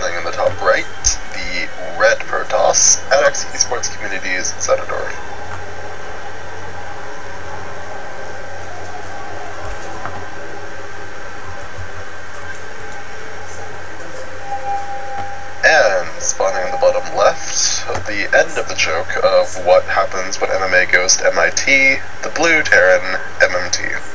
spawning in the top right, the red Protoss, NX Esports Communities Zenador. And spawning in the bottom left, the end of the joke of what happens when MMA goes to MIT, the blue Terran MMT.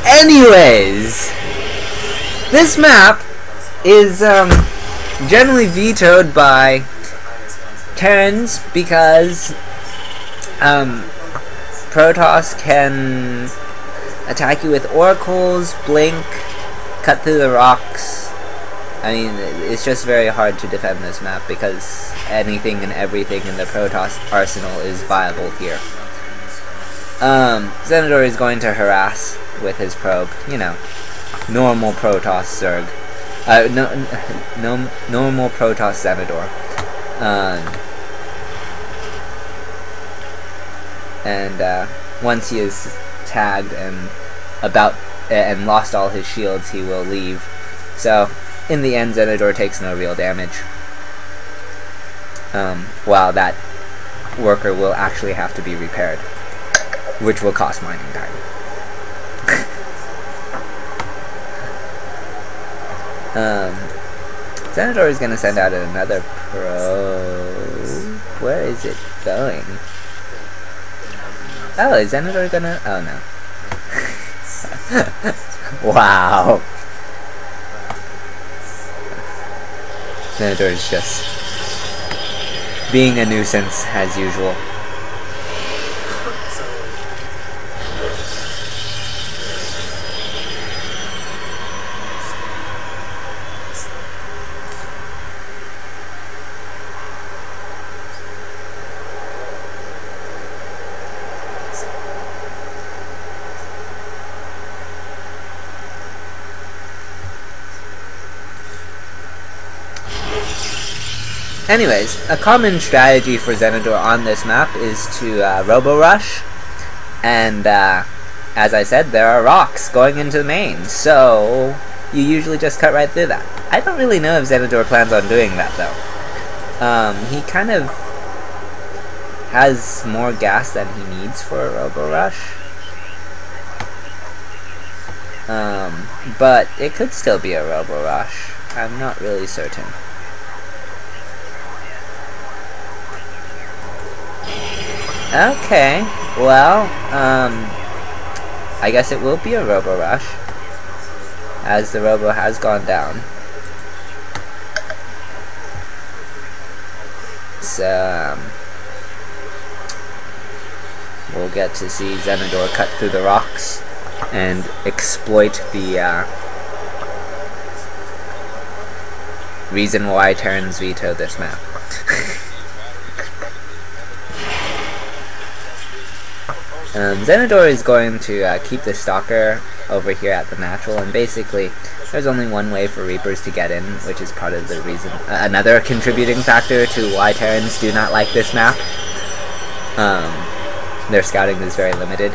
Anyways, this map is generally vetoed by Terrans because Protoss can attack you with oracles, blink, cut through the rocks. I mean, it's just very hard to defend this map because anything and everything in the Protoss arsenal is viable here. Zenador is going to harass with his probe, you know, normal Protoss Zerg. Normal Protoss Zenador. And once he is tagged and lost all his shields, he will leave. So, in the end, Zenador takes no real damage. While that worker will actually have to be repaired, which will cost mining time. Zenador is gonna send out another probe. Where is it going? Oh, is Zenador gonna? Oh no. Wow. Zenador is just being a nuisance as usual. Anyways, a common strategy for Zenador on this map is to robo-rush, and as I said, there are rocks going into the main, so you usually just cut right through that. I don't really know if Zenador plans on doing that though. He kind of has more gas than he needs for a robo-rush. But it could still be a robo-rush. I'm not really certain. Okay, well, I guess it will be a robo rush, as the robo has gone down. So, we'll get to see Zenador cut through the rocks and exploit the reason why Terrans veto this map. Zenador is going to keep the Stalker over here at the natural, and basically there's only one way for Reapers to get in, which is part of the reason, another contributing factor to why Terrans do not like this map. Their scouting is very limited.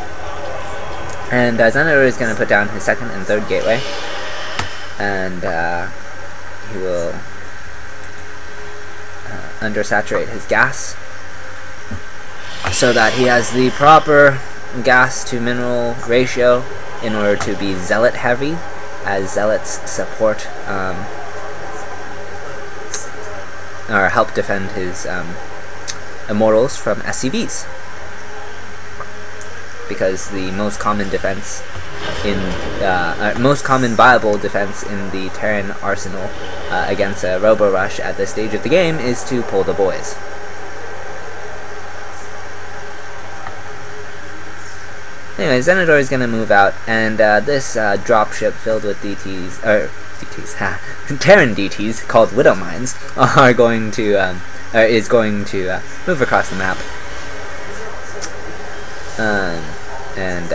And Zenador is going to put down his second and third gateway, and he will undersaturate his gas, so that he has the proper gas to mineral ratio in order to be zealot heavy, as zealots support or help defend his immortals from SCVs, because the most common defense in most common viable defense in the Terran arsenal against a robo rush at this stage of the game is to pull the boys. Anyway, Zenidor is going to move out, and this dropship filled with DTs, Terran DTs called Widow Mines are going to is going to move across the map, and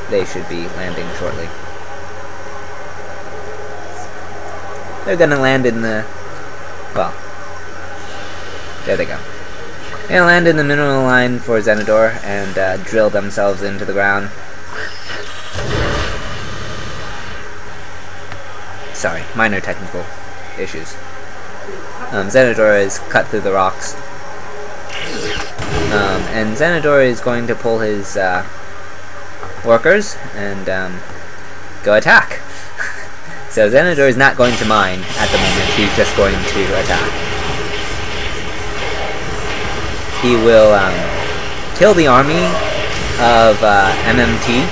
they should be landing shortly. They're going to land in the, well, there they go. They'll land in the mineral line for Zenidor and drill themselves into the ground. Sorry, minor technical issues. Zenidor is cut through the rocks. And Zenidor is going to pull his workers and go attack. So Zenidor is not going to mine at the moment, he's just going to attack. He will kill the army of MMT,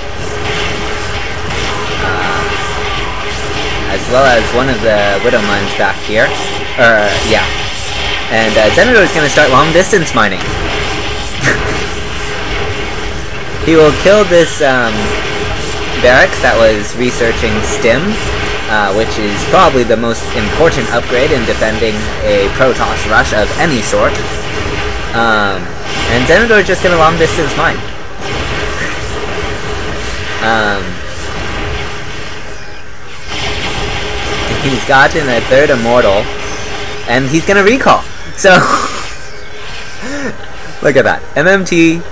as well as one of the Widow Mines back here. Yeah. And Zenidor is going to start long distance mining. He will kill this barracks that was researching STIM, which is probably the most important upgrade in defending a Protoss rush of any sort. And Zenidor is just gonna long distance mine. He's gotten a third immortal, and he's gonna recall. So, look at that. MMT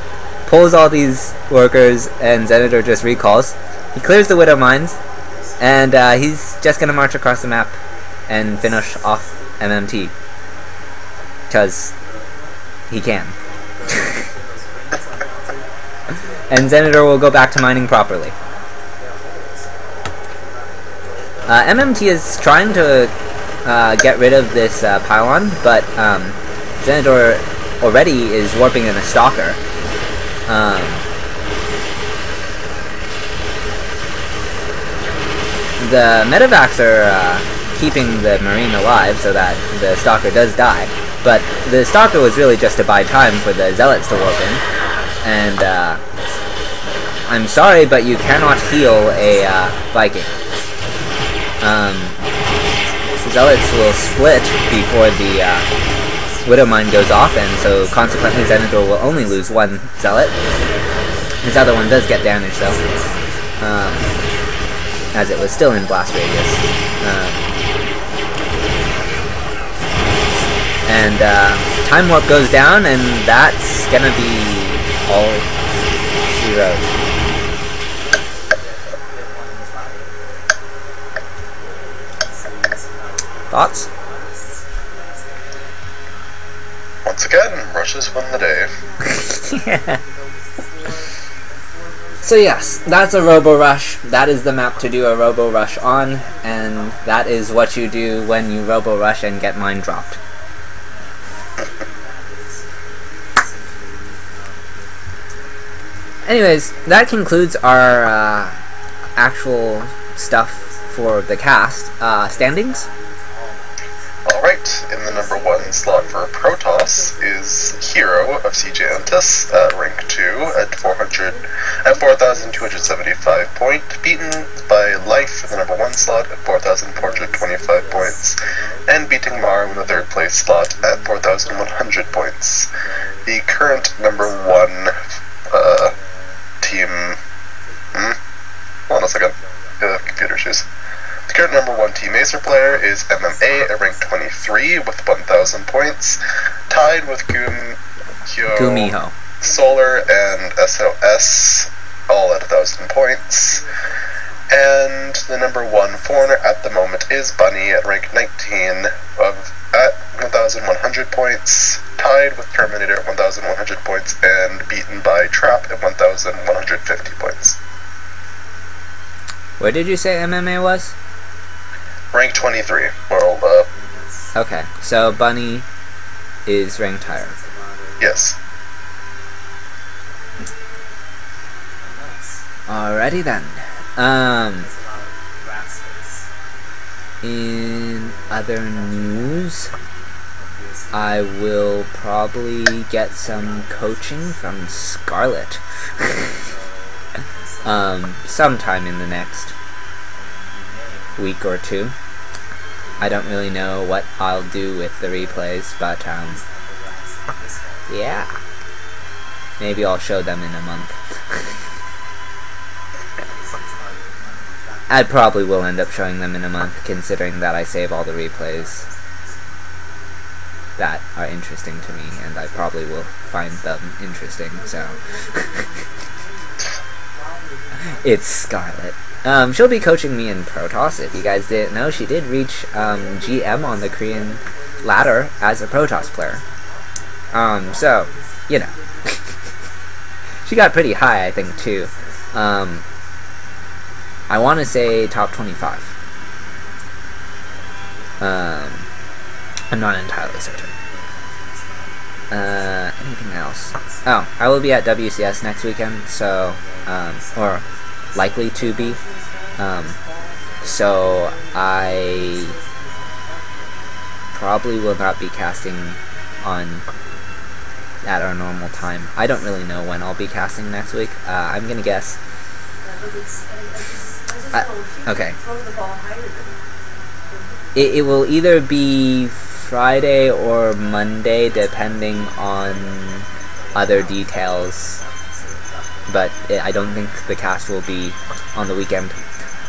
pulls all these workers, and Zenidor just recalls. He clears the Widow Mines, and he's just gonna march across the map and finish off MMT. Because he can. And Zenidor will go back to mining properly. MMT is trying to get rid of this pylon, but Zenidor already is warping in a stalker. The medevacs are keeping the marine alive so that the stalker does die. But the stalker was really just to buy time for the zealots to warp in, and I'm sorry, but you cannot heal a Viking. Zealots will split before the Widow Mine goes off, and so consequently Zenidor will only lose one zealot. His other one does get damaged though, as it was still in blast radius. And time warp goes down, and that's gonna be all she wrote. Thoughts? Once again, rushes win the day. Yeah. So yes, that's a Robo Rush. That is the map to do a Robo Rush on, and that is what you do when you Robo Rush and get mine dropped. Anyways, that concludes our actual stuff for the cast. Standings? Alright, in the number 1 slot for Protoss is Hero of CJ Antis at rank 2 at 4,275 points, beaten by Life in the number 1 slot at 4,425 points, and beating Mar in the 3rd place slot at 4,100 points. The current number 1 team... Hold on a second. Computer issues. The current number 1 Team Acer player is MMA at rank 23 with 1,000 points, tied with Gumiho, Solar, and SOS, all at 1,000 points. And the number 1 foreigner at the moment is Bunny at rank 19 at 1,100 points, tied with Terminator at 1,100 points, and beaten by Trap at 1,150 points. Where did you say MMA was? Rank 23. Well, okay, so Bunny is ranked higher. Yes. Alrighty then. In other news, I will probably get some coaching from Scarlet. sometime in the next week or two. I don't really know what I'll do with the replays, but yeah, maybe I'll show them in a month. I probably will end up showing them in a month, considering that I save all the replays that are interesting to me, and I probably will find them interesting, so. It's Scarlett. She'll be coaching me in Protoss. If you guys didn't know, she did reach GM on the Korean ladder as a Protoss player. So, you know. She got pretty high, I think, too. I want to say top 25. I'm not entirely certain. Anything else? Oh, I will be at WCS next weekend, so, or likely to be. So I probably will not be casting on at our normal time. I don't really know when I'll be casting next week. I'm gonna guess. Okay. It will either be Friday or Monday, depending on other details. But I don't think the cast will be on the weekend.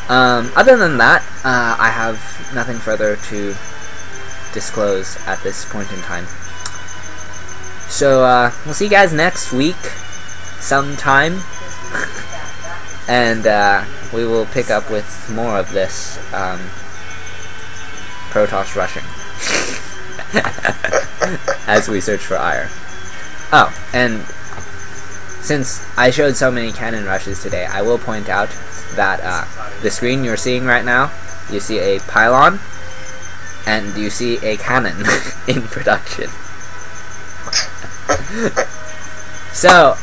Other than that, I have nothing further to disclose at this point in time. So, we'll see you guys next week, sometime. And, we will pick up with more of this, Protoss rushing. As we search for Aiur. Oh, and since I showed so many cannon rushes today, I will point out that the screen you're seeing right now, you see a pylon, and you see a cannon in production. So,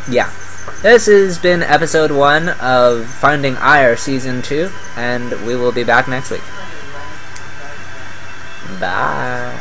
yeah. This has been episode 1 of Finding Aiur Season 2, and we will be back next week. Bye.